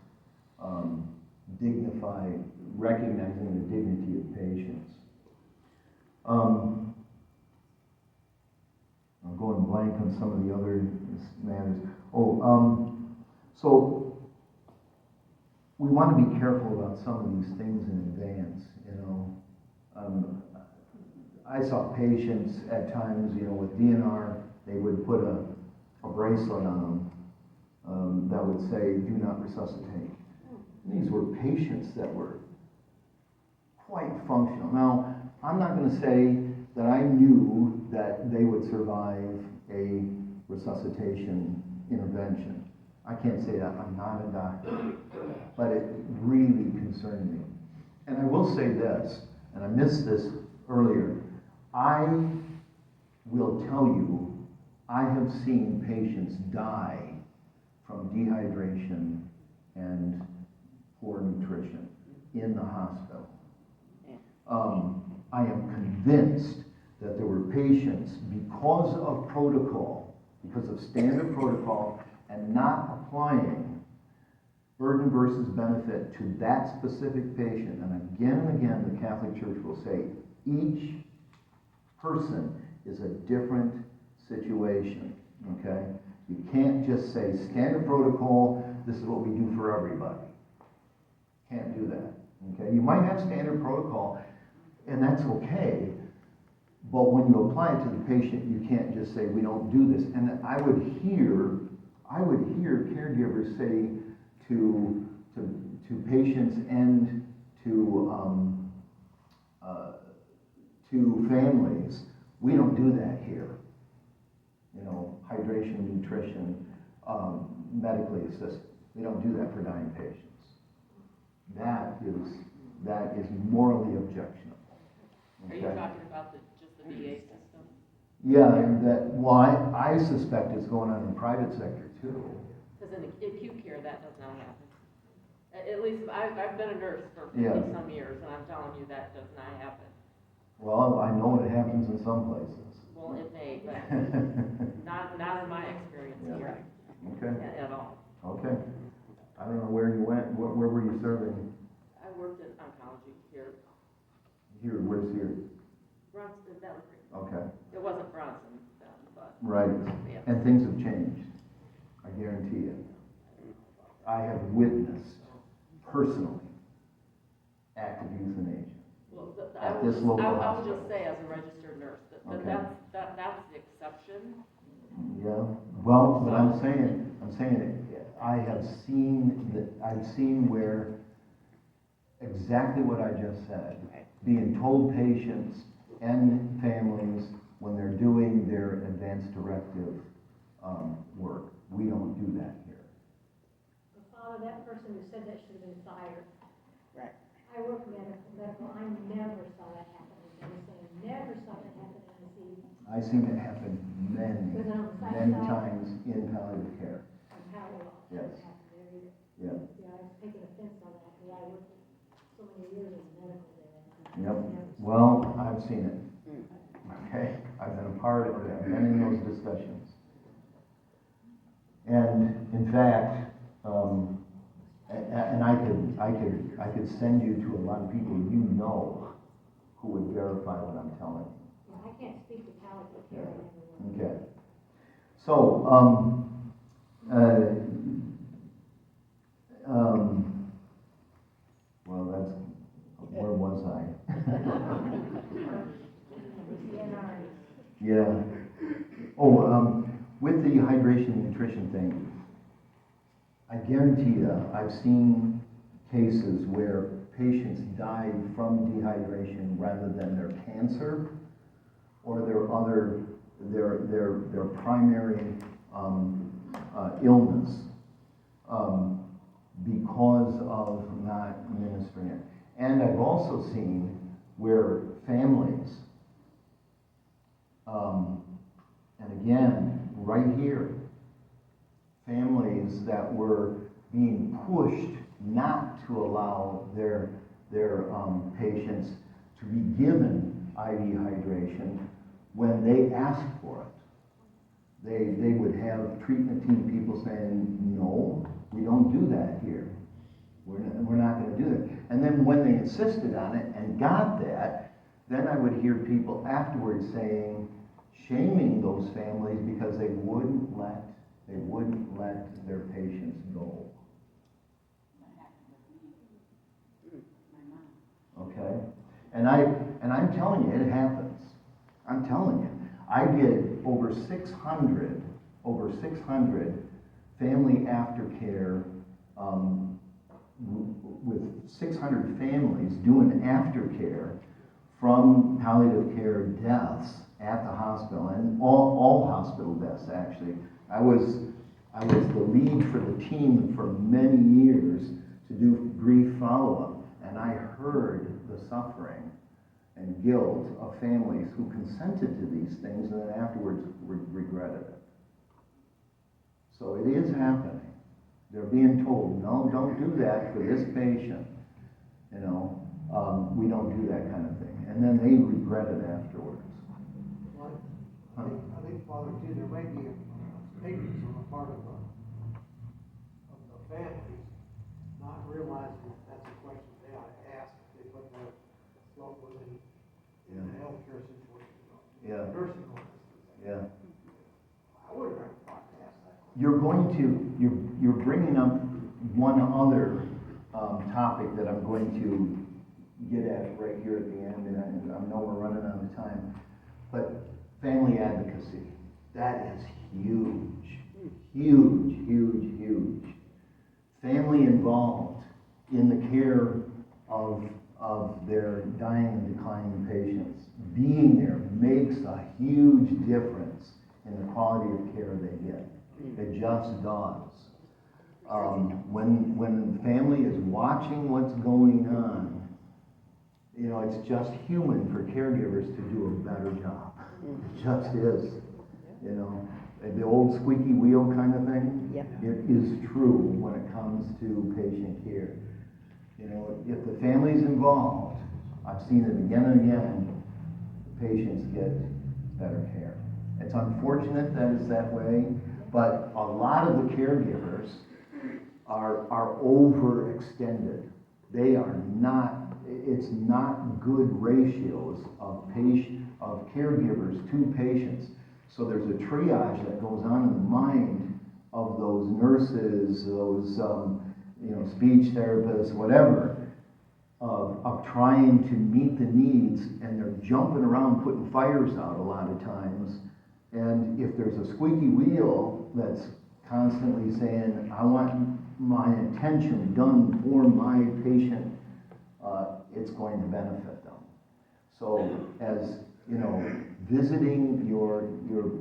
dignified, recognizing the dignity of patients. I'm going blank on some of the other matters. So we want to be careful about some of these things in advance, you know. I saw patients at times, you know, with DNR, they would put a bracelet on them that would say, do not resuscitate. And these were patients that were quite functional. Now, I'm not going to say that I knew that they would survive a resuscitation intervention. I can't say that. I'm not a doctor. But it really concerned me. And I will say this, and I missed this earlier. I will tell you, I have seen patients die from dehydration and poor nutrition in the hospital. I am convinced that there were patients, because of protocol, because of standard protocol, and not applying burden versus benefit to that specific patient. And again, the Catholic Church will say each person is a different situation, okay? You can't just say standard protocol, this is what we do for everybody. Can't do that, okay? You might have standard protocol, and that's okay, but when you apply it to the patient, you can't just say, we don't do this. And I would hear caregivers say to patients and to families, we don't do that here. You know, hydration, nutrition, medically assisted. We don't do that for dying patients. That is morally objectionable. Are you talking about just the VA system? Yeah, and I suspect it's going on in the private sector too. Because in the acute care, that does not happen. At least, I've been a nurse for Yeah. 50-some years, and I'm telling you, that does not happen. Well, I know it happens in some places. Well, it may, but not in my experience Yeah. here Okay, at all. okay. I don't know where you went, where were you serving? I worked in oncology here, Here, where's here? Bronson, Valley Creek. Okay, It wasn't Bronson then, but right. yeah. And things have changed, I guarantee you. I have witnessed personally active euthanasia. Well, At this local I will hospital. just say, as a registered nurse, Okay. that's the exception. Yeah, well, but I'm saying I've seen where exactly what I just said, being told patients and families when they're doing their advanced directive work, we don't do that here. Father, that person who said that should have been fired. Right. I work medical, I never saw that happen. They were saying, never saw that happen in the city. I've seen it happen many times in palliative care. On Powell Law. Yes. It happened there either. Yeah. Yeah, I was taking offense on that, because I worked so many years as a medical there. and Yep. I never saw Well, I've seen it. Okay, I've been a part of it, I've been in those discussions. And in fact, and I could send you to a lot of people you know who would verify what I'm telling you. Yeah, I can't speak to palliative care. I never worked. Okay. So, well, where was I? CNR. Yeah. Oh, with the hydration and nutrition thing, I guarantee you, I've seen cases where patients died from dehydration rather than their cancer or their primary illness because of not administering it. And I've also seen where families, and again, right here, families that were being pushed not to allow their patients to be given IV hydration when they asked for it. They would have treatment team people saying, no, we don't do that here. We're not going to do that. And then when they insisted on it and got that, then I would hear people afterwards saying, shaming those families because they wouldn't let their patients go. Okay? And I'm telling you, it happens. I'm telling you. I did over 600 family aftercare, with 600 families doing aftercare from palliative care deaths at the hospital, and all hospital deaths actually. I was the lead for the team for many years to do grief follow-up, and I heard the suffering and guilt of families who consented to these things and then afterwards regretted it. So it is happening. They're being told, no, don't do that for this patient, you know. We don't do that kind of thing. And then they regret it afterwards. Well, I think, Father, too, there may be ignorance on the part of the families, not realizing that that's a question they ought to ask if they put their loved one in a healthcare situation. Yeah. Nursing home. Yeah. I wouldn't have thought to ask that question. You're bringing up one other topic that I'm going to get at right here at the end, and I know we're running out of time, but family advocacy, that is huge, huge, huge, huge. Family involved in the care of their dying and declining patients, being there makes a huge difference in the quality of care they get. It just does. When family is watching what's going on, you know, it's just human for caregivers to do a better job. It just is. You know, the old squeaky wheel kind of thing. Yep. It is true when it comes to patient care. You know, if the family's involved, I've seen it again and again, the patients get better care. It's unfortunate that it's that way, but a lot of the caregivers are overextended. They are not, it's not good ratios of caregivers to patients. So there's a triage that goes on in the mind of those nurses, those speech therapists, whatever, of trying to meet the needs, and they're jumping around putting fires out a lot of times. And if there's a squeaky wheel that's constantly saying, I want my attention done for my patient, it's going to benefit them. So as, you know, visiting your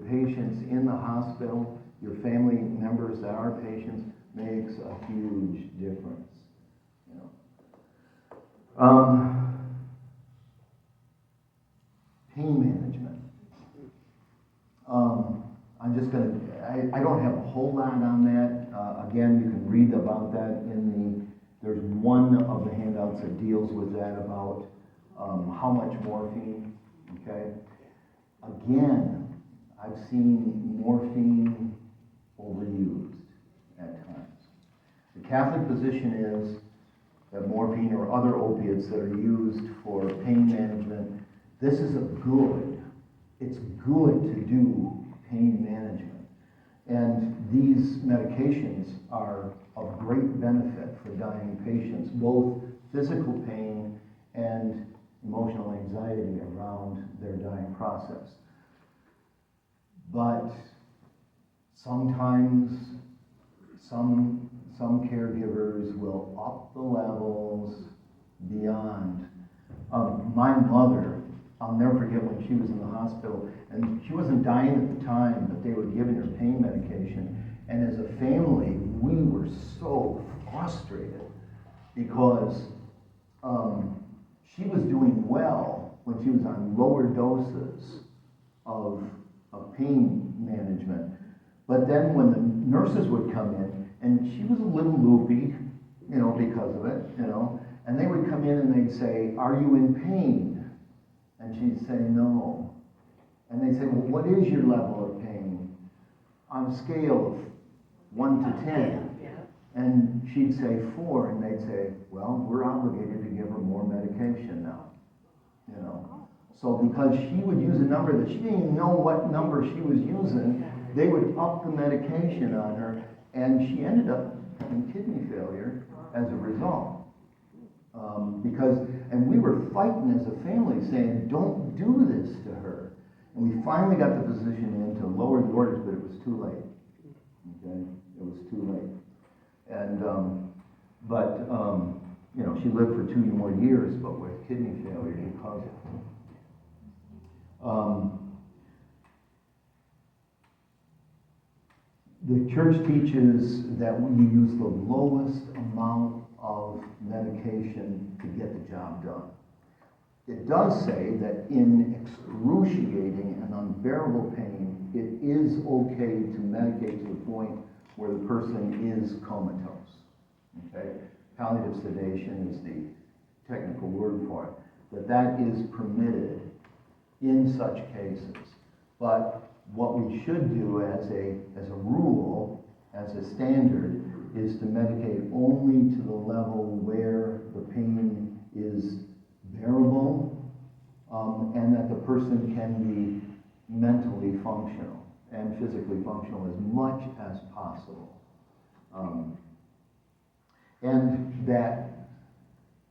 patients in the hospital, your family members that are patients, makes a huge difference. You know. Pain management. I'm just going to, I don't have a whole lot on that. Again, you can read about that there's one of the handouts that deals with that about how much morphine, okay? Again, I've seen morphine overused at times. The Catholic position is that morphine or other opiates that are used for pain management, this is it's good to do pain management. And these medications are of great benefit for dying patients, both physical pain and emotional anxiety around their dying process. But sometimes some caregivers will up the levels beyond. My mother, I'll never forget when she was in the hospital, and she wasn't dying at the time, but they were giving her pain medication. And as a family, we were so frustrated because she was doing well when she was on lower doses of pain management. But then when the nurses would come in, and she was a little loopy, you know, because of it, you know, and they would come in and they'd say, "Are you in pain?" And she'd say, "No." And they'd say, "Well, what is your level of pain?" On a scale of 1 to 10. And she'd say 4, and they'd say, "Well, we're obligated to give her more medication now." You know? So because she would use a number that she didn't even know what number she was using, they would up the medication on her, and she ended up having kidney failure as a result. And we were fighting as a family saying, "Don't do this to her." And we finally got the physician in to lower the orders, but it was too late. Okay? It was too late. And, you know, she lived for 2 more years, but with kidney failure because of it. The church teaches that we use the lowest amount of medication to get the job done. It does say that in excruciating and unbearable pain, it is okay to medicate to the point where the person is comatose. Okay? Palliative sedation is the technical word for it, that is permitted in such cases. But what we should do as a rule, as a standard, is to medicate only to the level where the pain is bearable, and that the person can be mentally functional and physically functional as much as possible. And that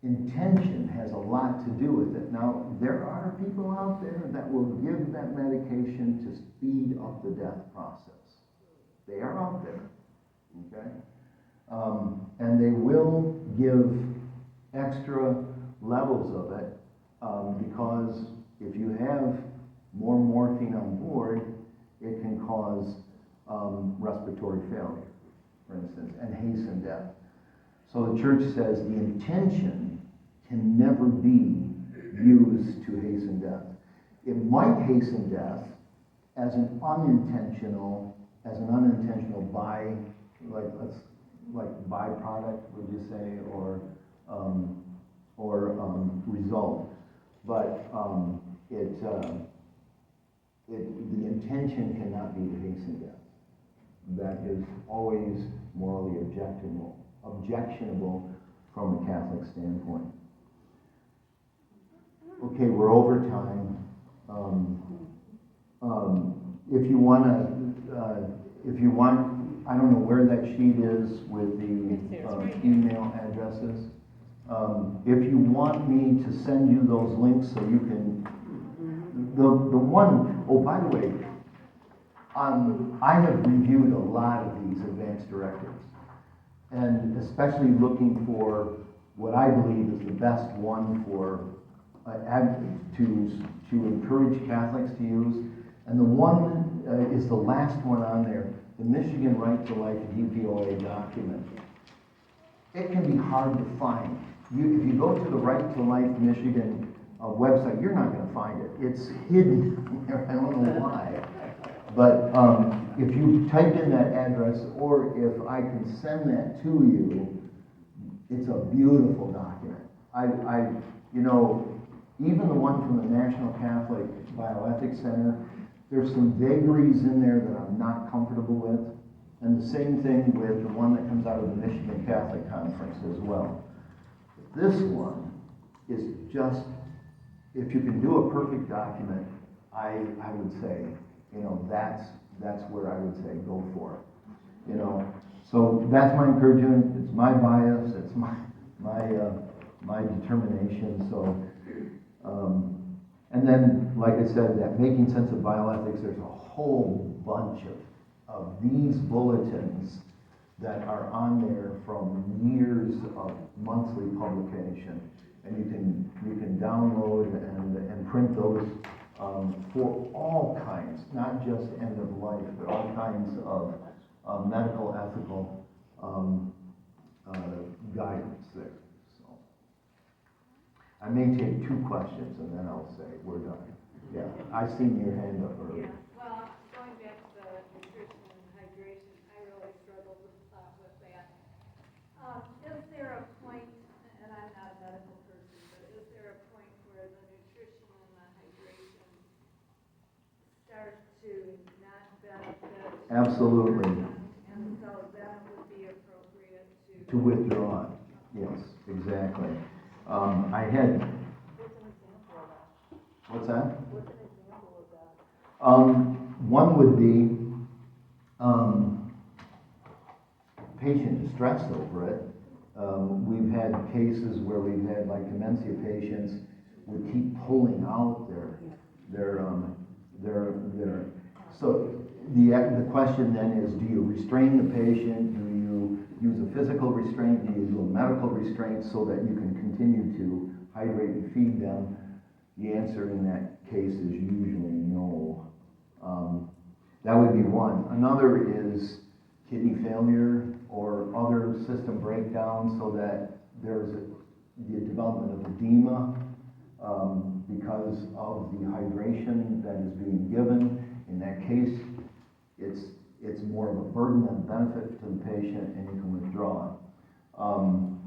intention has a lot to do with it. Now, there are people out there that will give that medication to speed up the death process. They are out there, okay? And they will give extra levels of it because if you have more morphine on board, it can cause respiratory failure, for instance, and hasten death. So the church says the intention can never be used to hasten death. It might hasten death as an unintentional byproduct, would you say, or result. But the intention cannot be to hasten death. That is always morally objectionable from a Catholic standpoint. Okay, we're over time. If you want, I don't know where that sheet is with the email addresses. If you want me to send you those links so you can, the one, oh, by the way, I have reviewed a lot of these advanced directives, and especially looking for what I believe is the best one for to encourage Catholics to use. And the one is the last one on there, the Michigan Right to Life DPOA document. It can be hard to find. If you go to the Right to Life Michigan website, you're not going to find it. It's hidden there. I don't know why. But if you type in that address, or if I can send that to you, it's a beautiful document. Even the one from the National Catholic Bioethics Center, there's some vagaries in there that I'm not comfortable with. And the same thing with the one that comes out of the Michigan Catholic Conference as well. This one is just, if you can do a perfect document, I would say, that's where I would say go for it. So that's my encouragement. It's my bias. It's my determination. So, and then, like I said, that Making Sense of Bioethics, there's a whole bunch of these bulletins that are on there from years of monthly publication, and you can download and print those for all kinds, not just end of life, but all kinds of medical, ethical guidance there. So I may take 2 questions and then I'll say we're done. Yeah, I seen your hand up earlier. Yeah, well, going back to the nutrition and hydration, I really struggled with that. Is there a point, and I'm not a medical person, but is there a point where the nutrition and the hydration start to not benefit? Absolutely. And so then it would be appropriate To withdraw it. Yes, exactly. I had. What's that? What's an example of that? One would be patient distress over it. We've had cases where we've had like dementia patients would keep pulling out their so the question then is, do you restrain the patient? Do you use a physical restraint? Do you do a medical restraint so that you can continue to hydrate and feed them? The answer in that case is usually no. That would be one. Another is kidney failure or other system breakdown, so that there's the development of edema because of the hydration that is being given. In that case, it's more of a burden than benefit to the patient, and you can withdraw it.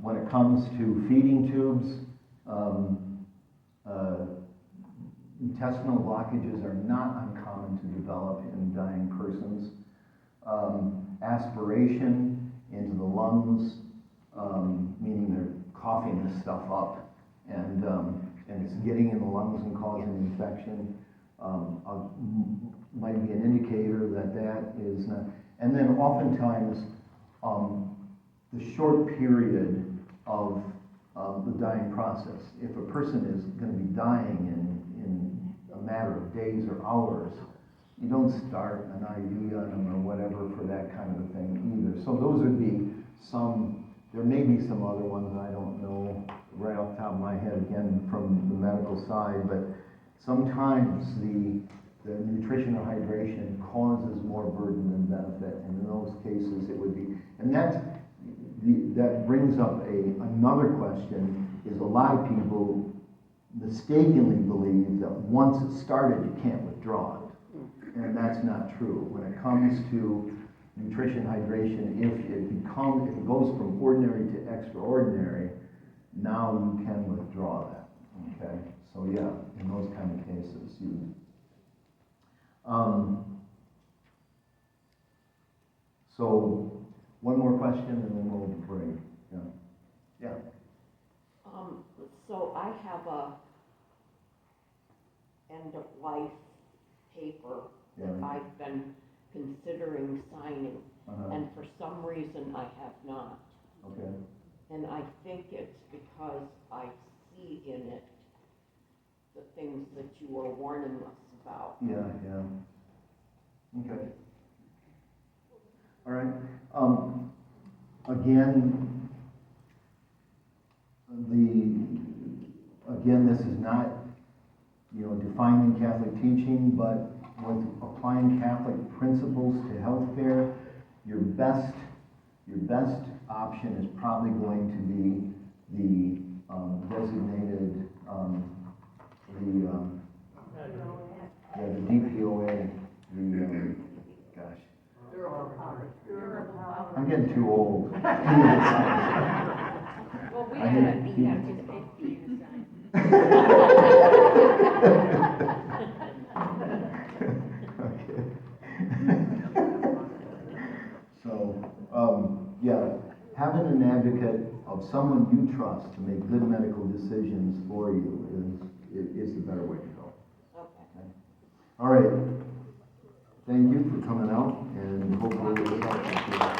When it comes to feeding tubes, Intestinal blockages are not uncommon to develop in dying persons. Aspiration into the lungs, meaning they're coughing this stuff up, and it's getting in the lungs and causing infection, might be an indicator that that is not. And then oftentimes, the short period of the dying process. If a person is going to be dying in a matter of days or hours, you don't start an IV on them or whatever for that kind of a thing either. So those would be some, there may be some other ones I don't know right off the top of my head, again, from the medical side, but sometimes the nutrition or hydration causes more burden than benefit, and in those cases it would be, and that brings up another question, is a lot of people mistakenly believe that once it's started, you can't withdraw it. And that's not true. When it comes to nutrition, hydration, if it goes from ordinary to extraordinary, now you can withdraw that, okay? So yeah, in those kind of cases, you, so one more question and then we'll break. Yeah. So I have a end-of-life paper that Yeah. I've been considering signing, Uh-huh. and for some reason I have not. Okay. And I think it's because I see in it the things that you were warning us about. Yeah. Okay. All right. Again, this is not, defining Catholic teaching, but with applying Catholic principles to healthcare, your best option is probably going to be the designated, the DPOA, gosh. I'm getting too old. Well, we I had had- a You have to be inside. Okay. So, yeah, having an advocate of someone you trust to make good medical decisions for you is the better way to go. Okay. All right. Thank you for coming out, and hopefully it was helpful to you.